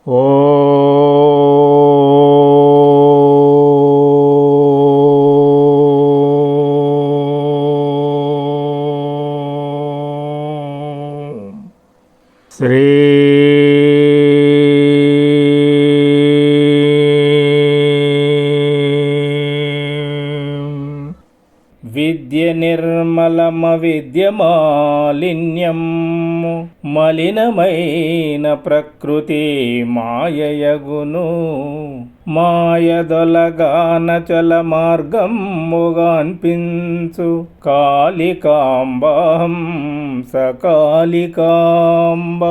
శ్రీ విద్య నిర్మలమ విద్య మాలిన్యం మలినమైన ప్రకృతి మాయయగును మాయదొలగాన చల మార్గముగాన్పించు కాళికాంబాహం సకాళికాంబ.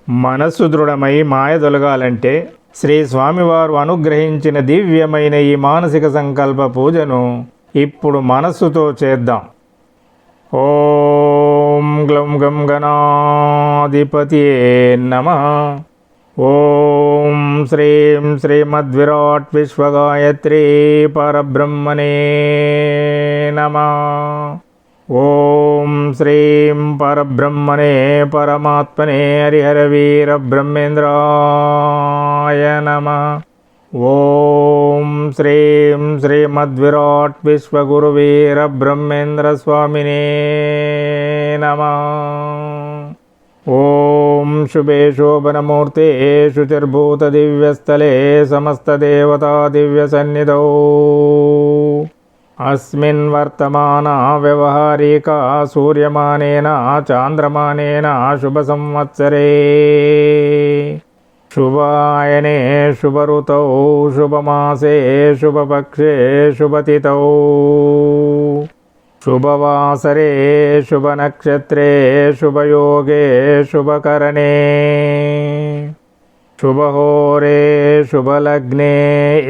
మనస్సు దృఢమై మాయ దొలగాలంటే శ్రీ స్వామివారు అనుగ్రహించిన దివ్యమైన ఈ మానసిక సంకల్ప పూజను ఇప్పుడు మనస్సుతో చేద్దాం. ఓం గ్లం గం గణాధిపతియే నమః. ఓం శ్రీం శ్రీమద్విరాట్ విశ్వగాయత్రీ పరబ్రహ్మణే నమః. ఓం శ్రీం పరబ్రహ్మణే పరమాత్మనే హరిహరవీర బ్రహ్మేంద్రాయ నమః. ఓం శ్రీం శ్రీమద్విరాట్ విశ్వగురువీర బ్రహ్మేంద్ర స్వామినే నమః. ఓం శుభే శోభనమూర్తే శుచిర్భూత దివ్యస్థలే సమస్తదేవతా దివ్యసన్నిధౌ అస్మిన్ వర్తమాన వ్యవహారికా సూర్యమానేన చాంద్రమానేన శుభ సంవత్సరే శుభాయనే శుభరుతౌ శుభమాసే శుభపక్షే శుభతిథౌ శుభవాసరే శుభనక్షత్రే శుభయోగే శుభకరణే శుభహోరే శుభలగ్నే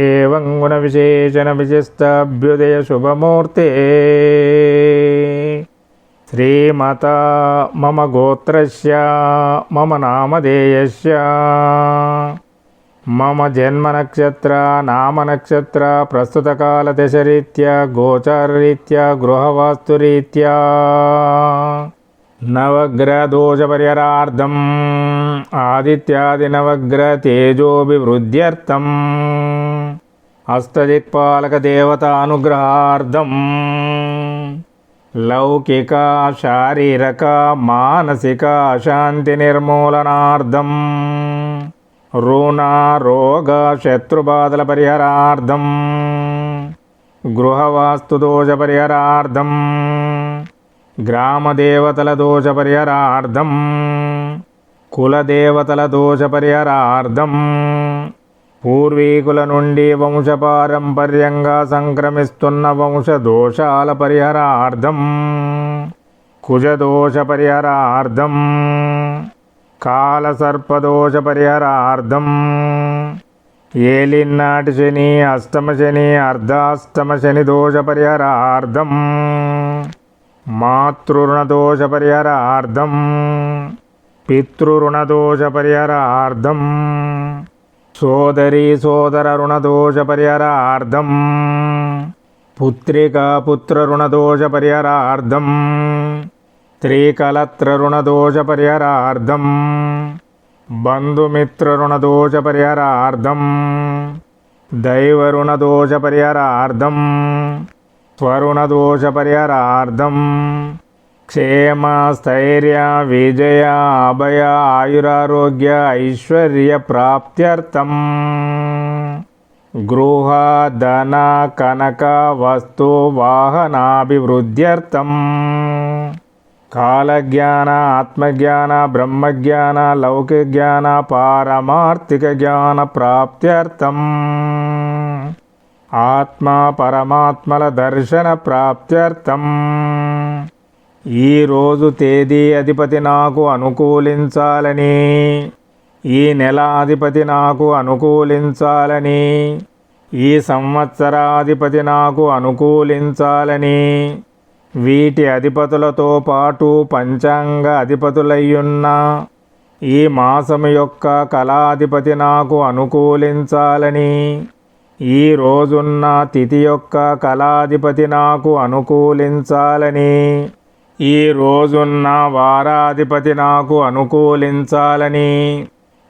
ఏవం గుణ విశేషణ విశిష్టాభ్యుదయ శుభమూర్తే. శ్రీమతా మమ గోత్రస్య మమ నామధేయస్య మమ జన్మనక్షత్ర నామనక్షత్ర ప్రస్తుతకాల దశరీత్యా గోచారరీత్యా గృహవాస్తురీత్యా నవగ్రహదోషపరిహారార్థం ఆదిత్యాది నవగ్రహ తేజోభివృద్ధ్యర్థం అష్టదిక్పాలక దేవతానుగ్రహార్థం లౌకిక శారీరక మానసిక శాంతి నిర్మూలనార్థం రుణ రోగ శత్రుబాధల పరిహారార్థం గృహవాస్తు దోష పరిహారార్థం గ్రామదేవతల దోష పరిహారార్థం కులదేవతల దోష పరిహారార్థం పూర్వీకుల నుండి వంశపారంపర్యంగా సంక్రమిస్తున్న వంశ దోషాల పరిహారార్థం కుజదోష పరిహారార్థం కాలసర్పదోష పరిహారార్థం ఏలినాటి శని అష్టమ శని అర్ధాష్టమ శని దోష పరిహారార్థం మాతృరుణదోష పరిహారార్థం పితృరుణదోష పరిహారార్థం సోదరీ సోదర రుణదోష పరిహారార్థం పుత్రికా పుత్ర రుణదోష పరిహారార్థం స్త్రీకలత్ర రుణదోష పరిహారార్థం బంధుమిత్ర రుణదోష పరిహారార్థం దైవ రుణదోష పరిహారార్థం స్వరుణదోష పరిహారార్థం క్షేమ స్థైర్య విజయ అభయ ఆయురారోగ్య ఐశ్వర్య ప్రాప్త్యర్థం గృహ ధన కనక వస్తు వాహనాభివృద్ధ్యర్థం కాలజ్ఞాన ఆత్మజ్ఞాన బ్రహ్మజ్ఞాన లౌకిక జ్ఞాన పారమార్థిక జ్ఞాన ప్రాప్త్యర్థం ఆత్మ పరమాత్మల దర్శన ప్రాప్త్యర్థం ఈరోజు తేదీ అధిపతి నాకు అనుకూలించాలని ఈ నెల అధిపతి నాకు అనుకూలించాలని ఈ సంవత్సరాధిపతి నాకు అనుకూలించాలని వీటి అధిపతులతో పాటు పంచాంగ అధిపతులయ్యున్న ఈ మాసము యొక్క కళాధిపతి నాకు అనుకూలించాలని ఈ రోజున్న తిథి యొక్క కళాధిపతి నాకు అనుకూలించాలని ఈ రోజున్న వారాధిపతి నాకు అనుకూలించాలని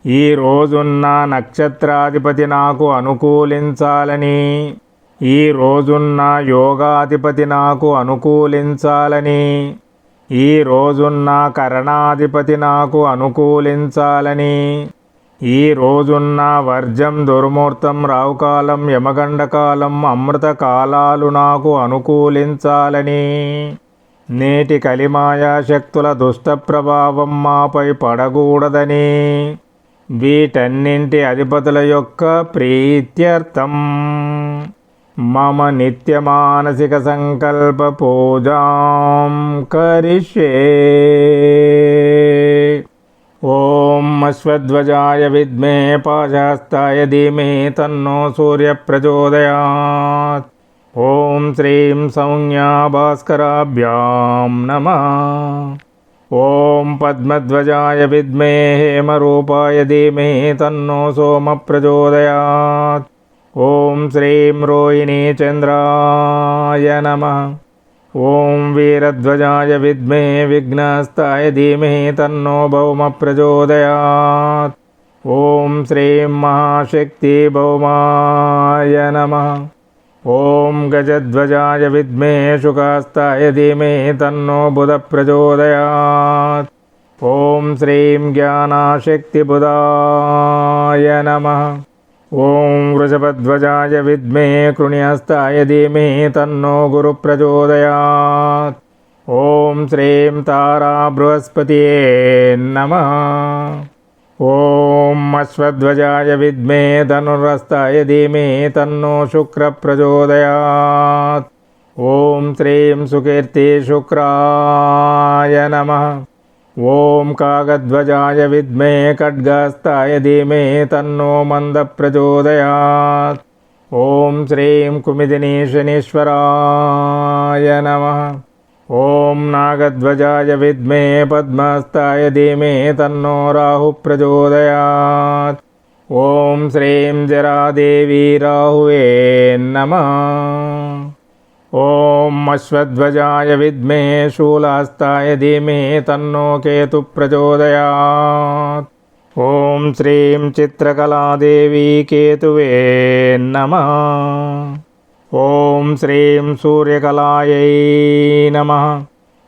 ఈ రోజున్న నక్షత్రాధిపతి నాకు అనుకూలించాలని, ఈ రోజున్న యోగాధిపతి నాకు అనుకూలించాలని, ఈ రోజున్న కరణాధిపతి నాకు అనుకూలించాలని, ఈ రోజున్న వర్జం దుర్ముహూర్తం రావుకాలం యమగండకాలం అమృత కాలాలు నాకు అనుకూలించాలని, నేటి కలిమాయా శక్తుల దుష్ట ప్రభావం మాపై పడకూడదని, వీటన్నింటి అధిపతుల యొక్క ప్రీత్యర్థం మమ నిత్య మానసిక సంకల్ప పూజాం కరిష్యే. ఓం అశ్వధ్వజాయ విద్మే పాశహస్తాయ ధీమహి తన్నో సూర్య ప్రచోదయాత్. ఓం శ్రీం సౌమ్యా భాస్కరాభ్యాం నమః. ఓం పద్మధ్వజాయ విద్మే హేమరూపాయ ధీమహి తన్నో సోమ ప్రచోదయాత్. ఓం శ్రీం రోహిణీ చంద్రాయ నమః. ఓం వీరధ్వజాయ విద్మే విఘ్నహస్తాయ ధీమహి తన్నో భౌమ ప్రచోదయాత్. ఓం శ్రీం మహాశక్తి భౌమాయ నమః. ఓం గజధ్వజాయ విద్మే శుకహస్తాయ ధీమహి తన్నో బుధ ప్రచోదయాత్. ఓం శ్రీం జ్ఞానశక్తి బుధాయ నమః. ఓం వృషభధ్వజాయ విద్మే కృణిహస్తాయ ధీమహి తన్నో గురు ప్రచోదయాత్. ఓం శ్రీం తారా బృహస్పతియే నమః. ఓం అశ్వధ్వజాయ విద్మే ధనుర్హస్తాయ ధీమహి తన్నో శుక్ర ప్రచోదయాత్. ఓం శ్రీం సుకీర్తి శుక్రాయ నమః. ఓం కాగధ్వజాయ విద్మే ఖడ్గహస్తాయ ధీమహి తన్నో మంద ప్రచోదయాత్. ఓం శ్రీం కుమిదినీ శనీశ్వరాయ నమః. ఓం నాగధ్వజాయ విద్మే పద్మహస్తాయ ధీమహి తన్నో రాహు ప్రచోదయాత్. ఓం శ్రీం జరాదేవి రాహువే నమః. ఓం అశ్వధ్వజాయ విద్మే శూలహస్తాయ ధీమహి తన్నో కేతు ప్రచోదయాత్. ఓం శ్రీం చిత్రకళాదేవి కేతువే నమః. ఓం శ్రీం సూర్యకళాయై నమః.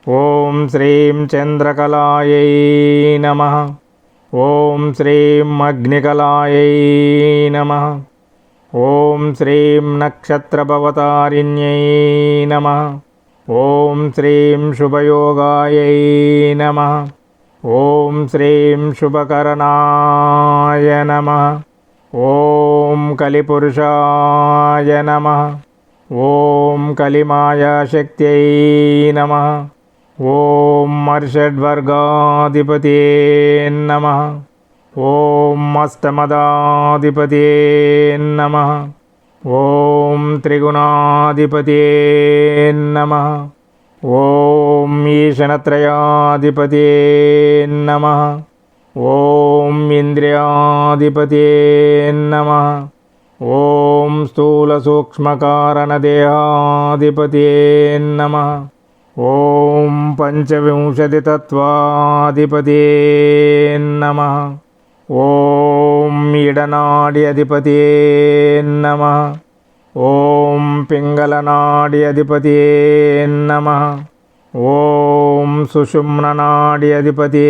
ఓం శ్రీం చంద్రకళాయై నమః. ఓం శ్రీం అగ్నికళాయై నమః. ఓం శ్రీం నక్షత్రభవతారిణ్యై నమః. ఓం శ్రీం శుభయోగాయై నమః. ఓం శ్రీం శుభకరణాయ నమః. ఓం కలిపురుషాయ నమః. ఓం కలిమాయాశక్త్యై నమః. ఓం మర్షడ్వర్గాధిపతే నమః. ఓం అష్టమదాధిపతే నమః. ఓం త్రిగుణాధిపతే నమః. ఓం ఈశనత్రయాధిపతే నమః. ఓం ఇంద్రియాధిపతే నమః. ఓం స్థూలసూక్ష్మకారణదేహాధిపతే నమః. ఓం పంచవింశతితత్వాధిపతే నమః. ఓం ఇడనాడి అధిపతే నమః. ఓం పింగళనాడి అధిపతే నమః. ఓం సుషుమ్ననాడి అధిపతే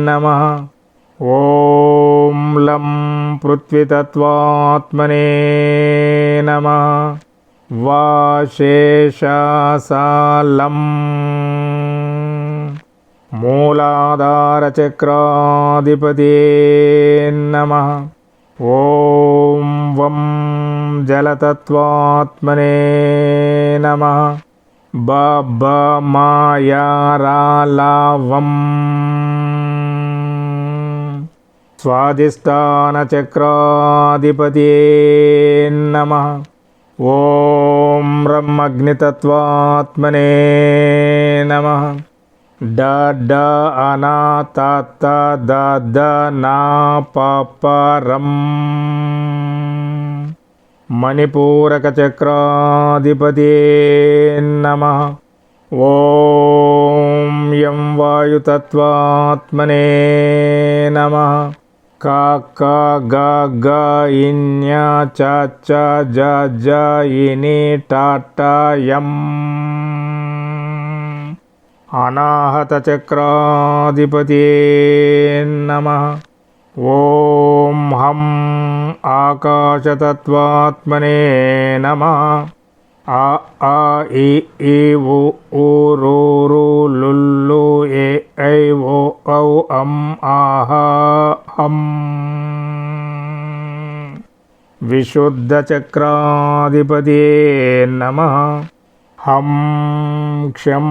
నమః. ఓం లం పృథ్వీతత్వాత్మనే నమః. వాశేషాసాలం మూలాధారచక్రాధిపతే నమః. ఓం వం జలతత్వాత్మనే నమః. బమాయారాలావం స్వాధిష్టానచక్రాధిపతే నమః. ఓం బ్రహ్మగ్నితత్వాత్మనే నమః. డ డ అనా త ద ద నా ప ప రం మణిపూరకచక్రాధిపతే నమః. ఓం యం వాయుతత్వాత్మనే నమః. క క గ గ ఇన్య చ చ జ జ ఇని ట ట యం అనాహత చక్రాధిపతియే నమః. ఓం హం ఆకాశతత్వాత్మనే నమః. ఆ ఆ ఇ ఈ ఉ ఊ రు రు లుల్లు ఏ ఐ ఓ ఔ అం ఆహ హం విశుద్ధ చక్రాధిపతియే నమః. హం క్షం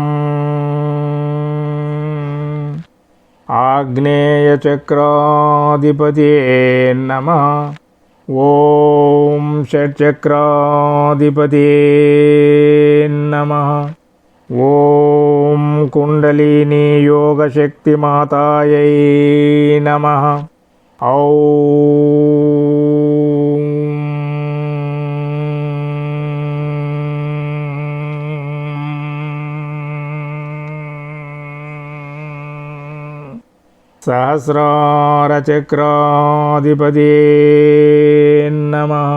ఆగ్నేయ చక్రాధిపతియే నమః. ఓం షట్చక్రాధిపతియే నమః. ఓం కుండలినీ యోగశక్తి మాతాయై నమః. ఔం సహస్రార చక్రాధిపతియే నమః.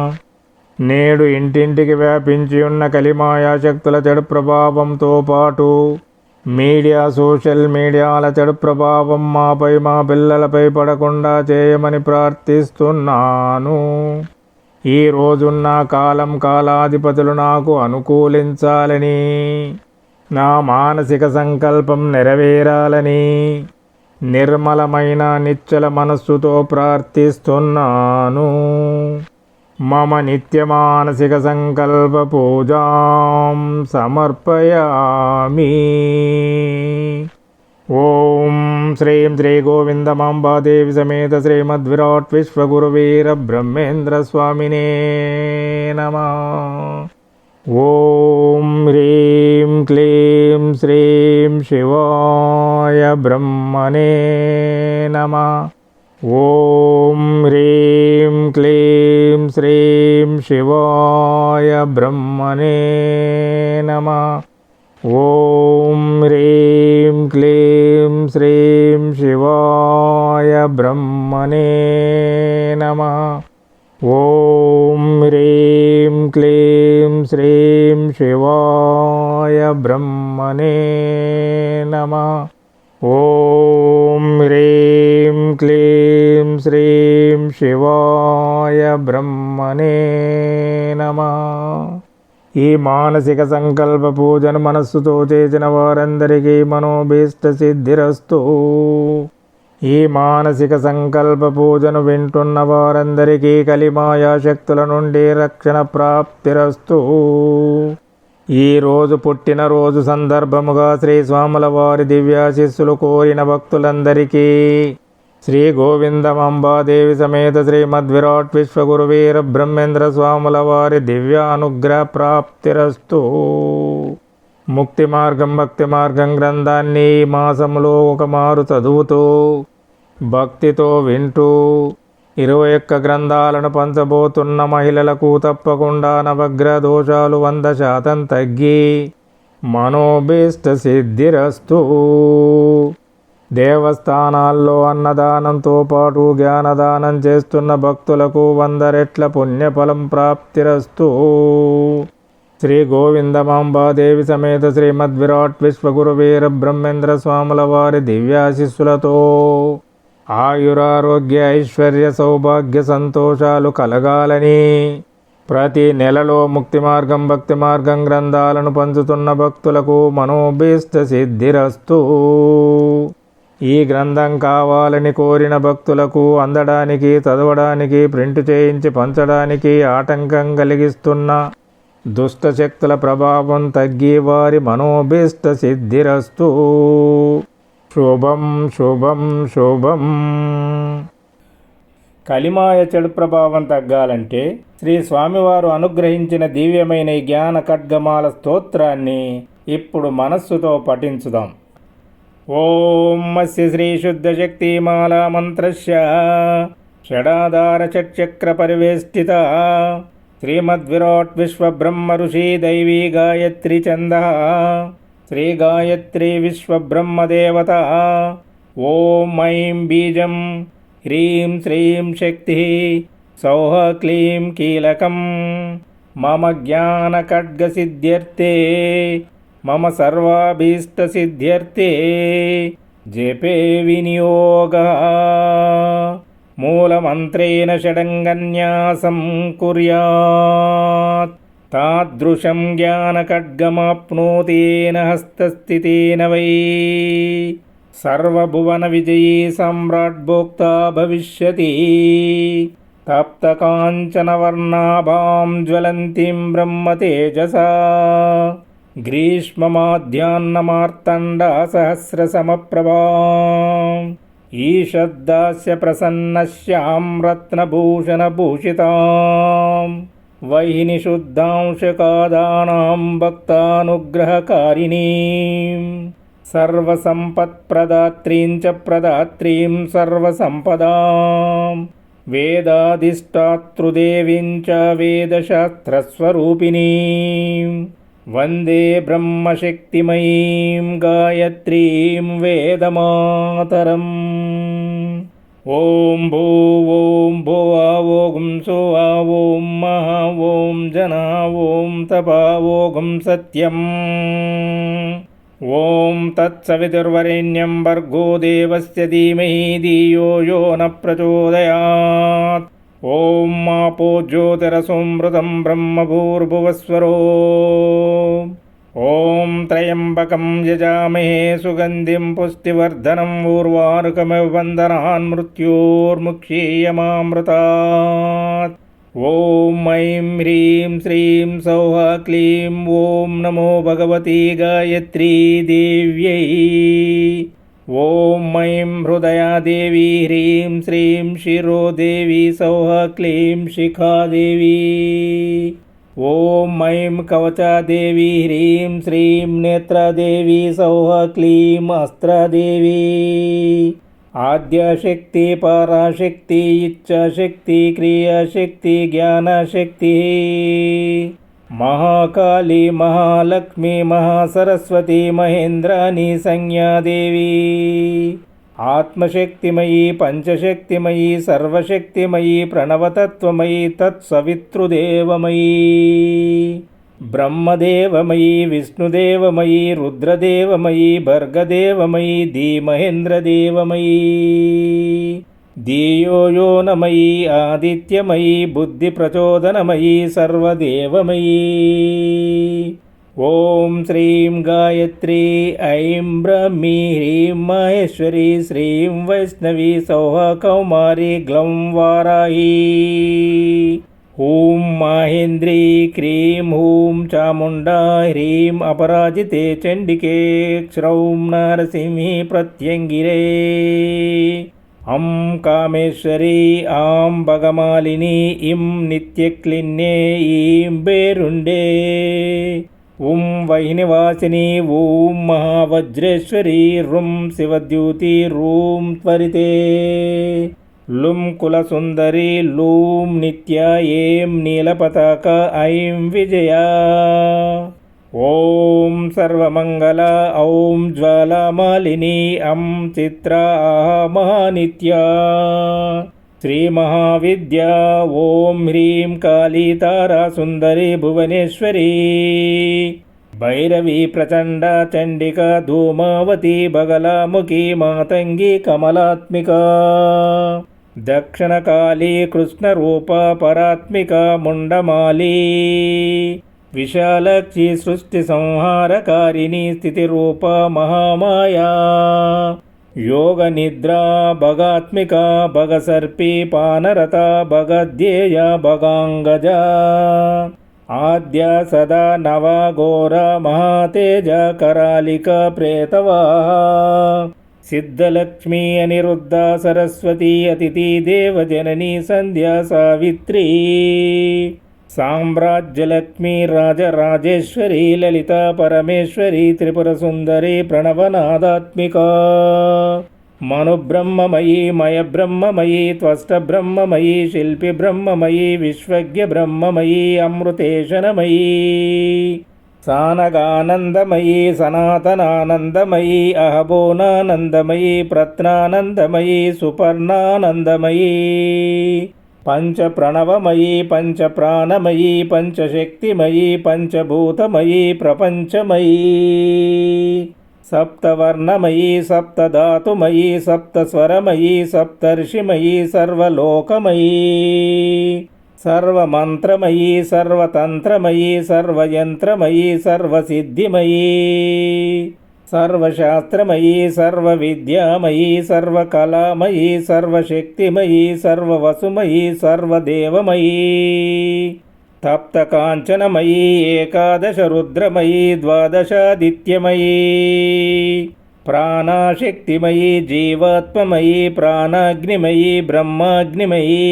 నేడు ఇంటింటికి వ్యాపించి ఉన్న కలిమాయా శక్తుల చెడు ప్రభావంతో పాటు మీడియా సోషల్ మీడియాల చెడు ప్రభావం మాపై మా పిల్లలపై పడకుండా చేయమని ప్రార్థిస్తున్నాను. ఈ రోజున్న కాలం కాలాధిపతులు నాకు అనుకూలించాలని, నా మానసిక సంకల్పం నెరవేరాలని నిర్మలమైన నిశ్చల మనస్సుతో ప్రార్థిస్తున్నాను. మమ నిత్య మానసిక సంకల్ప పూజాం సమర్పయామి. ఓం శ్రీం శ్రీ గోవిందమాంబాదేవి సమేత శ్రీమద్విరాట్ విశ్వగురువీర బ్రహ్మేంద్ర స్వామినే నమః. ఓం హ్రీం క్లీం శ్రీం శివాయ బ్రహ్మణే నమః. ఓం హ్రీం క్లీం శ్రీం శివాయ బ్రహ్మణే నమః. ఓం హ్రీం క్లీం శ్రీం శివాయ బ్రహ్మణే నమః. ఓం హ్రీం క్లీం శ్రీం శివాయ బ్రహ్మణే నమః. ఓం హ్రీం క్లీం శ్రీం శివాయ బ్రహ్మణే నమః. ఈ మానసిక సంకల్ప పూజను మనస్సుతో చేసిన వారందరికీ మనోభీష్ట సిద్ధిరస్తు. ఈ మానసిక సంకల్ప పూజను వింటున్న వారందరికీ కలిమాయా శక్తుల నుండి రక్షణ ప్రాప్తిరస్తు. ఈ రోజు పుట్టినరోజు సందర్భముగా శ్రీ స్వాముల వారి దివ్యాశిస్సులు కోరిన భక్తులందరికీ శ్రీ గోవిందమాంబాదేవి సమేత శ్రీమద్విరాట్ విశ్వగురువీర బ్రహ్మేంద్ర స్వాముల వారి దివ్యానుగ్రహ ప్రాప్తిరస్తు. ముక్తి మార్గం భక్తి మార్గం గ్రంథాన్ని ఈ మాసములో ఒక మారు చదువుతూ భక్తితో వింటూ 21 గ్రంథాలను పంచబోతున్న మహిళలకు తప్పకుండా నవగ్రహ దోషాలు 100% తగ్గి మనోభీష్ట సిద్ధిరస్తు. దేవస్థానాల్లో అన్నదానంతో పాటు జ్ఞానదానం చేస్తున్న భక్తులకు 100 రెట్ల పుణ్యఫలం ప్రాప్తిరస్తు. శ్రీ గోవిందమాంబాదేవి సమేత శ్రీమద్విరాట్ విశ్వగురువీర బ్రహ్మేంద్ర స్వాముల వారి దివ్యాశిస్సులతో ఆయురారోగ్య ఐశ్వర్య సౌభాగ్య సంతోషాలు కలగాలని ప్రతి నెలలో ముక్తి మార్గం భక్తి మార్గం గ్రంథాలను పంచుతున్న భక్తులకు మనోభీష్ట సిద్ధిరస్తు. ఈ గ్రంథం కావాలని కోరిన భక్తులకు అందడానికి చదవడానికి ప్రింట్ చేయించి పంచడానికి ఆటంకం కలిగిస్తున్న దుష్టశక్తుల ప్రభావం తగ్గి వారి మనోభీష్ట సిద్ధిరస్తు. శుభం శుభం శుభం. కలిమాయ చెడు ప్రభావం తగ్గాలంటే శ్రీ స్వామివారు అనుగ్రహించిన దివ్యమైన ఈ జ్ఞాన ఖడ్గమాల స్తోత్రాన్ని ఇప్పుడు మనస్సుతో పఠించుదాం. ఓం అస్య శ్రీ శుద్ధ శక్తిమాలా మంత్రస్య షడాధార షట్చక్ర పరివేష్టిత శ్రీమద్విరాట్ విశ్వబ్రహ్మ ఋషి దైవీ గాయత్రి ఛంద శ్రీ గాయత్రి విశ్వబ్రహ్మదేవత. ఓం ఐం బీజం హ్రీం శ్రీం శక్తి సౌః క్లీం కీలకం మమ జ్ఞానఖడ్గసిద్ధ్యర్థే మమ సర్వాభీష్టసిద్ధ్యర్థే జపే వినియోగः మూలమంత్రేణ షడంగన్యాసం కుర్యాత్ తాదృశం జ్ఞానఖడ్గమాప్నోతేన హస్తస్థితేన వై సర్వభువన విజయీ సమ్రాట్ భోక్తా భవిష్యతి. తప్తకాంచనవర్ణాభాం జ్వలంతిం బ్రహ్మతేజసా గ్రీష్మమాధ్యాన్నమార్తండా సహస్రసమప్రభాం ఈషద్దాస్య ప్రసన్నశ్యాం రత్నభూషణభూషితాం వైహిని శుద్ధాంశకాదానాం భక్తానుగ్రహకారిణీం సర్వసంపత్ప్రదాత్రీం చ ప్రదాత్రీం సర్వసంపదాం వేదాధిష్టాతృదేవీం చ వేదశాస్త్రస్వరూపిణీం వందే బ్రహ్మశక్తిమయీం గాయత్రీం వేదమాతరం. ఓం భూ ఓం భువా ఓం సువా ఓం మహా ఓం జనా ఓం తపా ఓం సత్యం. ఓం తత్సవితుర్వరేణ్యం భర్గో దేవస్య ధీమహి ధియో యో న ప్రచోదయాత్. ఓం ఆపో జ్యోతిరసోమృతం బ్రహ్మభూర్భువస్వరో. ఓం త్రయంబకం యజామహే సుగంధిం పుష్టివర్ధనం ఊర్వారుకమివ బంధనాన్ మృత్యోర్ముక్షీయమామృతాత్. ఓం ఐం హ్రీం శ్రీం సౌః క్లీం ఓం నమో భగవతి గాయత్రీ దేవ్యై. ఓం ఐం హృదయాదేవి హ్రీం శ్రీం శిరోదేవి సౌః క్లీం శిఖాదేవి. ఓం ఐం కవచాదేవి హ్రీం శ్రీం నేత్రదేవి సౌః క్లీం అస్త్రదేవి. ఆద్యశక్తి పరాశక్తి ఇచ్ఛాశక్తి క్రియాశక్తి జ్ఞానశక్తి. మహాకాళీ మహాలక్ష్మి మహాసరస్వతి మహేంద్రాణి సంజ్ఞాదేవి. ఆత్మశక్తిమయీ పంచశక్తిమయీ సర్వశక్తిమయీ ప్రణవతత్వమయీ తత్సవితృదేవమయీ. బ్రహ్మదేవమయీ విష్ణుదేవమయీ రుద్రదేవమయీ భర్గదేవమయీ ధీమహేంద్రదేవమయీ. ధియో యో నమయీ ఆదిత్యమయీ బుద్ధిప్రచోదనమయీ సర్వదేవమయీ. ఓం శ్రీం గాయత్రీ ఐం బ్రహ్మీ హ్రీం మహేశ్వరీ శ్రీం వైష్ణవీ సౌః కౌమారీ గ్లౌం వారాహీ. హూం మాహేంద్రీ క్రీం హూం చాముండా హ్రీం అపరాజితే చండికే క్షౌం నరసింహీ ప్రత్యంగిరే. అం కామేశ్వరీ ఆం భగమాలిని ఇం నిత్యక్లిన్నే ఈం బేరుండే. ఉం వైహినివాసిని ఊం మహావజ్రేశ్వరీ రుం శివద్యూతి రూం త్వరితే. లుం కులసుందరి లూం నిత్య ఏం నీలపతాక ఐం విజయా. ఓం సర్వమంగళ ఔం జ్వాలామాలిని అం చిత్ర మహానిత్యా. శ్రీ మహావిద్యా ఓం హ్రీం కాళీ తారా సుందరి భువనేశ్వరీ. భైరవీ ప్రచండ చండిక ధూమావతి బగలాముఖి మాతంగి కమలాత్మిక. దక్షిణకాళీ కృష్ణరూప పరాత్మిక ముండమాలీ. విశాలక్షి సృష్టి సంహారకారిణి స్థితిరూప మహామాయా. యోగ నిద్రా భగాత్మిక భగసర్పి పానరత భగధ్యేయ భగాంగజ. ఆద్య సదా నవఘోర మహాతేజ కరాలిక ప్రేతవాహ. సిద్ధలక్ష్మీ అనిరుద్ధ సరస్వతి అతిథి దేవజననీ సంధ్యా సావిత్రి. సామ్రాజ్యలక్ష్మీ రాజరాజేశ్వరీ లలిత పరమేశ్వరీ త్రిపురసుందరీ ప్రణవనాదాత్మిక. మనుబ్రహ్మమయీ మయబ్రహ్మమయీ త్వష్టబ్రహ్మమయీ శిల్పి బ్రహ్మమయీ విశ్వజ్ఞ బ్రహ్మమయీ అమృతేశనమయీ. సానగానందమయీ సనాతనానందమయీ అహబోనానందమయీ ప్రత్నానందమయీ సుపర్ణానందమయీ పంచప్రణవమయీ పంచప్రాణమయీ పంచశక్తిమయీ పంచభూతమయీ ప్రపంచమయీ సప్తవర్ణమయీ సప్తధాతుమయీ సప్తస్వరమయీ సప్తర్షిమయీ సర్వలోకమయీ సర్వమంత్రమయీ సర్వతంత్రమయీ సర్వయంత్రమయీ సర్వసిద్ధిమయీ సర్వశాస్త్రమయీ సర్వవిద్యామయీ సర్వకళామయీ సర్వశక్తిమయీ సర్వవసుమయీ సర్వదేవమయీ తప్తకాంచనమయీ ఏకాదశ రుద్రమయీ ద్వాదశాదిత్యమయీ ప్రాణశక్తిమయీ జీవాత్మమయీ ప్రాణాగ్నిమయీ బ్రహ్మాగ్నిమయీ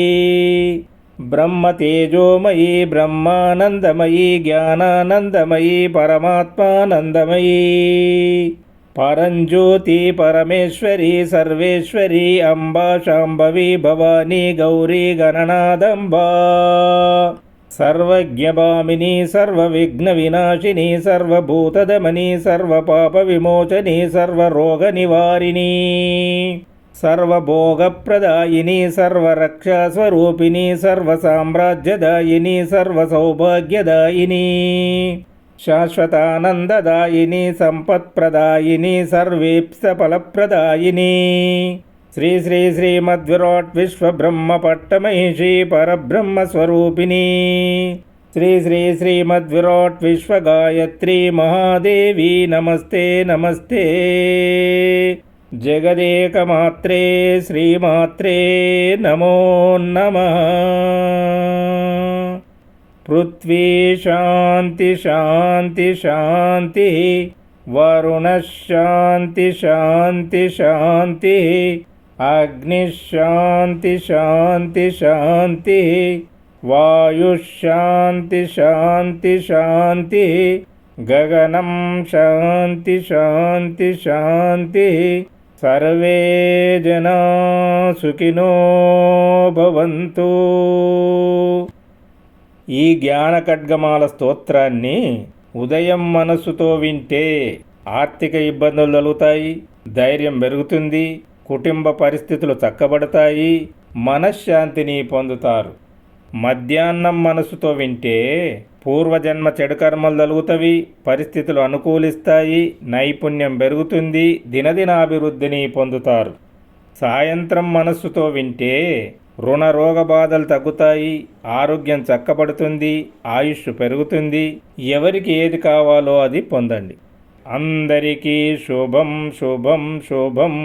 బ్రహ్మతేజోమయీ బ్రహ్మానందమయీ జ్ఞానానందమయీ పరమాత్మానందమయీ పరంజ్యోతి పరమేశ్వరీ సర్వేశ్వరీ అంబా శాంభవి భవానీ గౌరీ గణనాదంబా సర్వజ్ఞభామిని సర్వవిఘ్నవినాశిని సర్వభూతదమని సర్వపాపవిమోచని సర్వరోగనివారిణి సర్వభోగప్రదాయిని సర్వరక్షాస్వరూపిణి సర్వసామ్రాజ్యదాయిని సర్వసౌభాగ్యదాయిని శాశ్వతానందదాయిని సంపత్ప్రదాయిని సర్వేప్సఫలప్రదాయిని శ్రీ శ్రీ శ్రీమద్విరాట్ విశ్వబ్రహ్మపట్టమహిషి పరబ్రహ్మస్వరూపిణి శ్రీ శ్రీ శ్రీమద్విరాట్ విశ్వగాయత్రి మహాదేవి నమస్తే నమస్తే జగదేకమాత్రే శ్రీమాత్రే నమో నమః పృథ్వీ శాంతి శాంతి శాంతి వరుణశాంతి శాంతి శాంతి అగ్నిశాంతి శాంతి శాంతి వాయుశాంతి శాంతి శాంతి గగనం శాంతి శాంతి శాంతి సర్వే జనా సుఖినో భవంతు. ఈ జ్ఞాన ఖడ్గమాల స్తోత్రాన్ని ఉదయం మనస్సుతో వింటే ఆర్థిక ఇబ్బందులు తొలగుతాయి, ధైర్యం పెరుగుతుంది, కుటుంబ పరిస్థితులు చక్కబడతాయి, మనశ్శాంతిని పొందుతారు. మధ్యాహ్నం మనస్సుతో వింటే పూర్వజన్మ చెడు కర్మలు తొలగుతవి, పరిస్థితులు అనుకూలిస్తాయి, నైపుణ్యం పెరుగుతుంది, దినదినాభివృద్ధిని పొందుతారు. సాయంత్రం మనస్సుతో వింటే రుణ రోగ బాధలు తగ్గుతాయి, ఆరోగ్యం చక్కబడుతుంది, ఆయుష్ పెరుగుతుంది. ఎవరికి ఏది కావాలో అది పొందండి. అందరికీ శుభం శుభం శుభం.